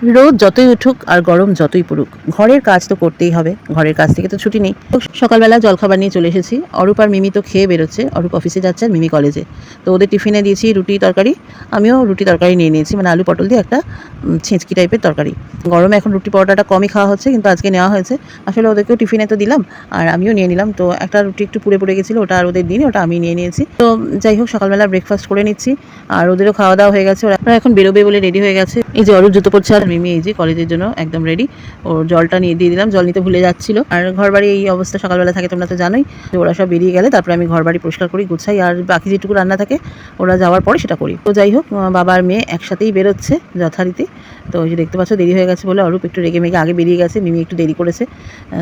রোদ যতই উঠুক আর গরম যতই পড়ুক, ঘরের কাজ তো করতেই হবে, ঘরের কাজ থেকে তো ছুটি নেই। তো সকালবেলা জলখাবার নিয়ে চলে এসেছি। অরূপ আর মিমি তো খেয়ে বেরোচ্ছে, অরূপ অফিসে যাচ্ছে আর মিমি কলেজে। তো ওদের টিফিনে দিয়েছি রুটি তরকারি, আমিও রুটি তরকারি নিয়ে নিয়েছি, মানে আলু পটল দিয়ে একটা ছেঁচকি টাইপের তরকারি। গরমে এখন রুটি পরোটাটা কমই খাওয়া হচ্ছে, কিন্তু আজকে নেওয়া হয়েছে। আসলে ওদেরকেও টিফিনে তো দিলাম আর আমিও নিয়ে নিলাম। তো একটা রুটি একটু পুড়ে পড়ে গেছিলো, ওটা আর ওদের দিন, ওটা আমি নিয়ে নিয়েছি। তো যাই হোক, সকালবেলা ব্রেকফাস্ট করে নিচ্ছি আর ওদেরও খাওয়া দাওয়া হয়ে গেছে, ওরা এখন বেরোবে বলে রেডি হয়ে গেছে। এই যে অরূপ জুতো পড়ছে আর মিমি এই যে কলেজের জন্য একদম রেডি। ওর জলটা নিয়ে দিয়ে দিলাম, জল নিতে ভুলে যাচ্ছিল। আর ঘর বাড়ি এই অবস্থা সকালবেলা থাকে, তোমরা তো জানোই। যে ওরা সব বেরিয়ে গেলে তারপরে আমি ঘর বাড়ি পরিষ্কার করি, গুছাই, আর বাকি যেটুকু রান্না থাকে ওরা যাওয়ার পরে সেটা করি। তো যাই হোক, বাবা আর মেয়ে একসাথেই বেরোচ্ছে যথারীতি। তো ওই যে দেখতে পাচ্ছ দেরি হয়ে গেছে বলে অরূপ একটু রেগে মেগে আগে বেরিয়ে গেছে, মিমি একটু দেরি করেছে।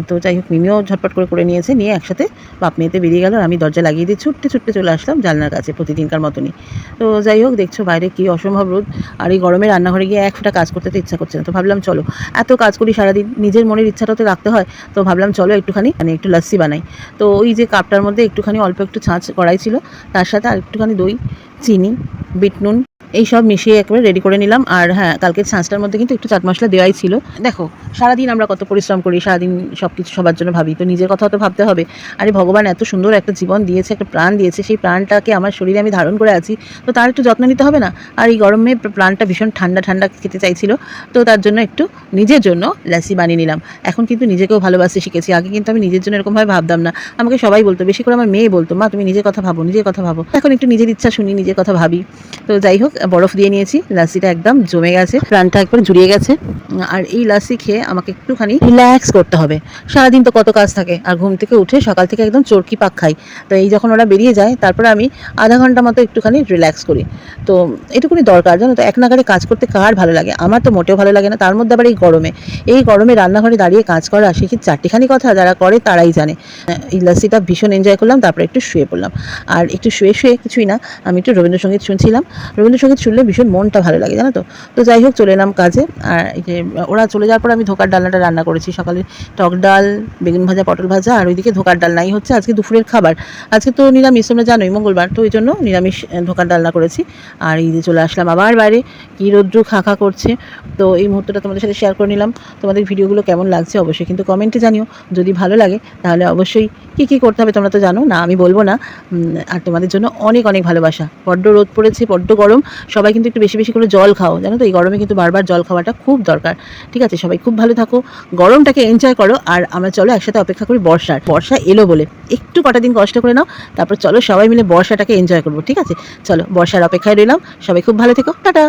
তো যাই হোক, মিমিও ঝটপট করে নিয়েছে, নিয়ে একসাথে বাপ মেয়েতে বেরিয়ে গেল। আর আমি দরজা লাগিয়ে দিয়ে ছুটতে ছুটতে চলে আসলাম জানলার কাছে, প্রতিদিনকার মতনই। তো যাই হোক, দেখছো বাইরে কি অসম্ভব রোদ, আর এই গরমে রান্নাঘরে গিয়ে এক ফোঁটা কাজ করতে তো ইচ্ছা করছে না। তো ভাবলাম চলো, এত কাজ করি সারাদিন, নিজের মনের ইচ্ছাটাও তো রাখতে হয়। তো ভাবলাম চলো একটুখানি একটু লাস্সি বানাই। তো ওই যে কাপটার মধ্যে একটুখানি অল্প একটু ছাঁচ কড়াই ছিল, তার সাথে আর একটুখানি দই, চিনি, বিট নুন এই সব মিশিয়ে একবারে রেডি করে নিলাম। আর হ্যাঁ, কালকের ছাঁচটার মধ্যে কিন্তু একটু চাট মশলা দেওয়াই ছিল। দেখো, সারাদিন আমরা কত পরিশ্রম করি, সারাদিন সব কিছু সবার জন্য ভাবি, তো নিজের কথাও তো ভাবতে হবে। আরে ভগবান এত সুন্দর একটা জীবন দিয়েছে, একটা প্রাণ দিয়েছে, সেই প্রাণটাকে আমার শরীরে আমি ধারণ করে আছি, তো তার একটু যত্ন নিতে হবে না? আর এই গরমে প্রাণটা ভীষণ ঠান্ডা ঠান্ডা খেতে চাইছিল, তো তার জন্য একটু নিজের জন্য লাসি বানিয়ে নিলাম। এখন কিন্তু নিজেকেও ভালোবাসতে শিখেছি, আগে কিন্তু আমি নিজের জন্য এরকমভাবে ভাবতাম না। আমাকে সবাই বলতো, বেশি করে আমার মেয়ে বলতো, মা তুমি নিজের কথা ভাবো, নিজের কথা ভাবো। এখন একটু নিজের ইচ্ছা শুনি, নিজের কথা ভাবি। তো যাই হোক, বরফ দিয়ে নিয়েছি, লাসিটা একদম জমে গেছে, প্রাণটা একবার জুড়িয়ে গেছে। আর এই লাসি খেয়ে আমাকে একটুখানি রিল্যাক্স করতে হবে। সারাদিন তো কত কাজ থাকে, আর ঘুম থেকে উঠে সকাল থেকে একদম চরকি পাক খাই। তো এই যখন ওরা বেরিয়ে যায়, তারপরে আমি আধা ঘন্টা মতো একটুখানি রিল্যাক্স করি। তো এটুকুনি দরকার, জানো তো। এক নাগারে কাজ করতে কার ভালো লাগে? আমার তো মোটেও ভালো লাগে না, তার মধ্যে আবার এই গরমে রান্নাঘরে দাঁড়িয়ে কাজ করা, সে কি চারটিখানি কথা, যারা করে তারাই জানে। এই লাসিটা ভীষণ এনজয় করলাম, তারপরে একটু শুয়ে পড়লাম। আর একটু শুয়ে কিছুই না, আমি একটু রবীন্দ্রসঙ্গীত শুনছিলাম। রবীন্দ্রসঙ্গীত শুনলে ভীষণ মনটা ভালো লাগে, জানো তো। তো যাই হোক, চলে এলাম কাজে। আর এই যে ওরা চলে যাওয়ার পর আমি ধোকার ডালনাটা রান্না করেছি। সকালে টক ডাল, বেগুন ভাজা, পটল ভাজা, আর ওইদিকে ধোকার ডালনাই হচ্ছে আজকে দুপুরের খাবার। আজকে তো নিরামিষ, তোমরা জানোই মঙ্গলবার, তো ওই জন্য নিরামিষ ধোকার ডালনা করেছি। আর এই যে চলে আসলাম আবার বাইরে, কি রৌদ্র খা করছে। তো এই মুহূর্তটা তোমাদের সাথে শেয়ার করে নিলাম। তোমাদের ভিডিওগুলো কেমন লাগছে অবশ্যই কিন্তু কমেন্টে জানিও। যদি ভালো লাগে তাহলে অবশ্যই কী করতে হবে তোমরা তো জানো না, আমি বলবো না। আর তোমাদের জন্য অনেক অনেক ভালোবাসা। বড্ড রোদ পড়েছে, বড্ড গরম। সবাই কিন্তু একটু বেশি বেশি করে জল খাও, জানো তো। এই গরমে কিন্তু বারবার জল খাওয়াটা খুব দরকার। ঠিক আছে, সবাই খুব ভালো থাকো, গরমটাকে এনজয় করো। আর আমরা চলো একসাথে অপেক্ষা করি বর্ষা এলো বলে। একটু কটা দিন কষ্ট করে নাও, তারপর চলো সবাই মিলে বর্ষাটাকে এনজয় করবো। ঠিক আছে, চলো বর্ষার অপেক্ষায় রইলাম। সবাই খুব ভালো থেকো, টাটা।